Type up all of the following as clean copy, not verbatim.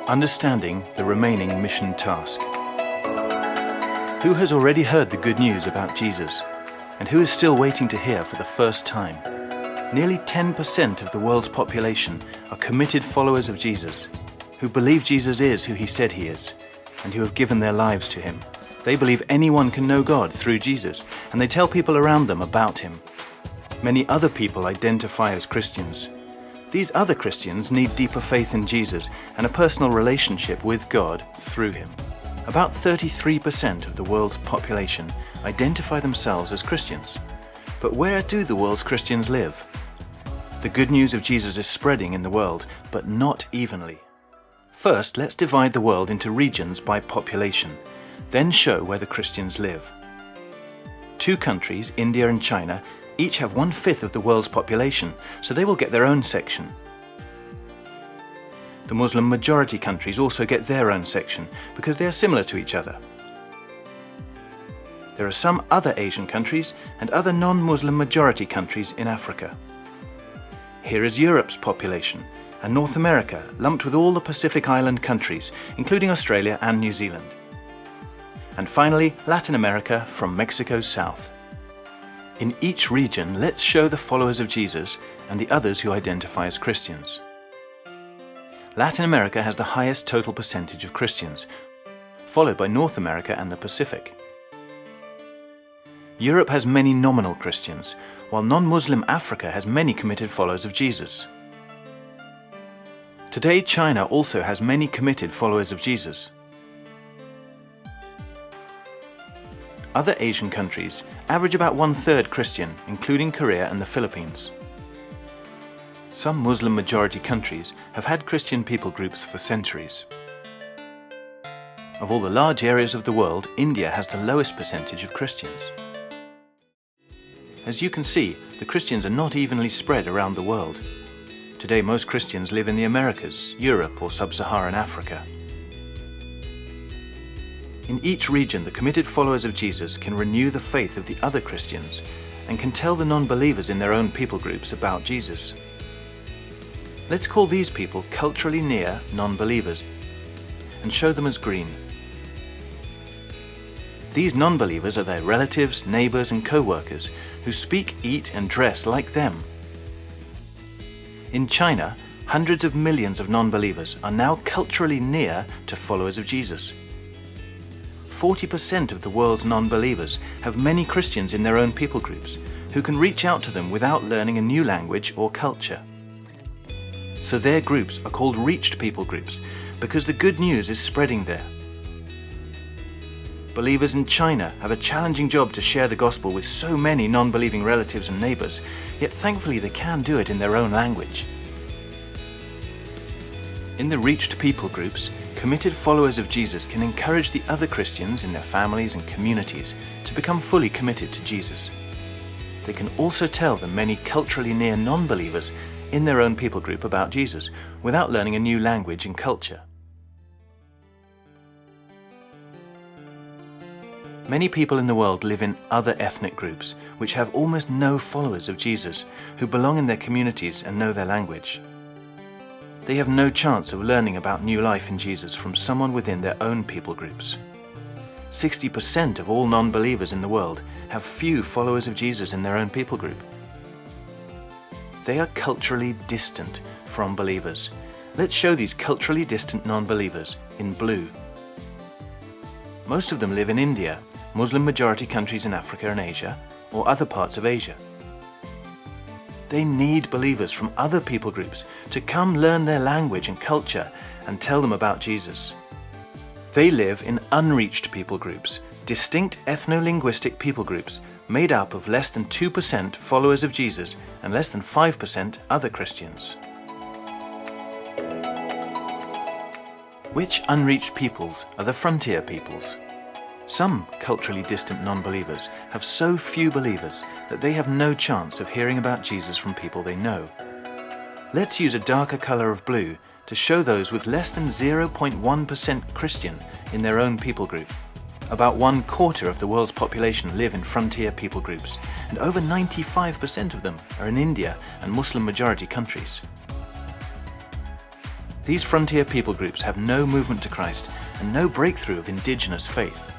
Understanding the remaining mission task. Who has already heard the good news about Jesus, and who is still waiting to hear for the first time? Nearly 10% of the world's population are committed followers of Jesus, who believe Jesus is who he said he is, and who have given their lives to him. They believe anyone can know God through Jesus, and they tell people around them about him. Many other people identify as Christians. These other Christians need deeper faith in Jesus and a personal relationship with God through him. About 33% of the world's population identify themselves as Christians. But where do the world's Christians live? The good news of Jesus is spreading in the world, but not evenly. First, let's divide the world into regions by population, then show where the Christians live. Two countries, India and China, each have 1/5 of the world's population, so they will get their own section. The Muslim majority countries also get their own section because they are similar to each other. There are some other Asian countries and other non-Muslim majority countries in Africa. Here is Europe's population, and North America, lumped with all the Pacific Island countries, including Australia and New Zealand. And finally, Latin America from Mexico south. In each region, let's show the followers of Jesus and the others who identify as Christians. Latin America has the highest total percentage of Christians, followed by North America and the Pacific. Europe has many nominal Christians, while non-Muslim Africa has many committed followers of Jesus. Today, China also has many committed followers of Jesus. Other Asian countries average about 1/3 Christian, including Korea and the Philippines. Some Muslim majority countries have had Christian people groups for centuries. Of all the large areas of the world, India has the lowest percentage of Christians. As you can see, the Christians are not evenly spread around the world. Today, most Christians live in the Americas, Europe, or Sub-Saharan Africa. In each region, the committed followers of Jesus can renew the faith of the other Christians and can tell the non-believers in their own people groups about Jesus. Let's call these people culturally near non-believers and show them as green. These non-believers are their relatives, neighbors, and co-workers who speak, eat, and dress like them. In China, hundreds of millions of non-believers are now culturally near to followers of Jesus. 40% of the world's non-believers have many Christians in their own people groups who can reach out to them without learning a new language or culture. So their groups are called reached people groups because the good news is spreading there. Believers in China have a challenging job to share the gospel with so many non-believing relatives and neighbors, yet thankfully they can do it in their own language. In the reached people groups, committed followers of Jesus can encourage the other Christians in their families and communities to become fully committed to Jesus. They can also tell the many culturally near non-believers in their own people group about Jesus without learning a new language and culture. Many people in the world live in other ethnic groups which have almost no followers of Jesus who belong in their communities and know their language. They have no chance of learning about new life in Jesus from someone within their own people groups. 60% of all non-believers in the world have few followers of Jesus in their own people group. They are culturally distant from believers. Let's show these culturally distant non-believers in blue. Most of them live in India, Muslim majority countries in Africa and Asia, or other parts of Asia. They need believers from other people groups to come learn their language and culture and tell them about Jesus. They live in unreached people groups, distinct ethno-linguistic people groups made up of less than 2% followers of Jesus and less than 5% other Christians. Which unreached peoples are the frontier peoples? Some culturally distant non-believers have so few believers that they have no chance of hearing about Jesus from people they know. Let's use a darker color of blue to show those with less than 0.1% Christian in their own people group. About 1/4 of the world's population live in frontier people groups, and over 95% of them are in India and Muslim majority countries. these frontier people groups have no movement to Christ and no breakthrough of indigenous faith.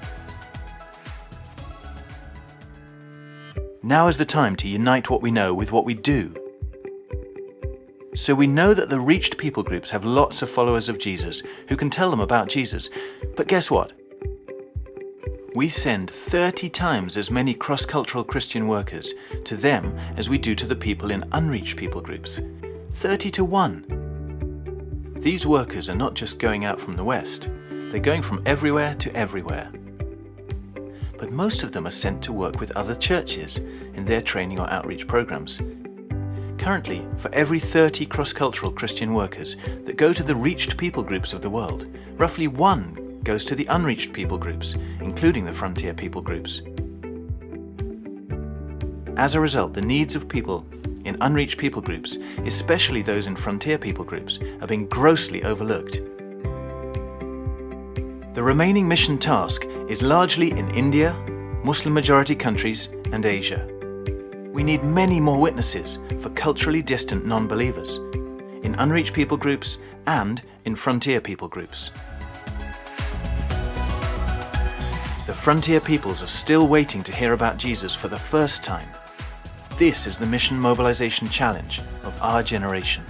Now is the time to unite what we know with what we do. So we know that the reached people groups have lots of followers of Jesus who can tell them about Jesus. But guess what? We send 30 times as many cross-cultural Christian workers to them as we do to the people in unreached people groups. 30 to 1. These workers are not just going out from the West, they're going from everywhere to everywhere. But most of them are sent to work with other churches in their training or outreach programs. Currently, for every 30 cross-cultural Christian workers that go to the reached people groups of the world, roughly 1 goes to the unreached people groups, including the frontier people groups. As a result, the needs of people in unreached people groups, especially those in frontier people groups, are being grossly overlooked. The remaining mission task is largely in India, Muslim-majority countries, and Asia. We need many more witnesses for culturally distant non-believers, in unreached people groups and in frontier people groups. The frontier peoples are still waiting to hear about Jesus for the first time. This is the mission mobilization challenge of our generation.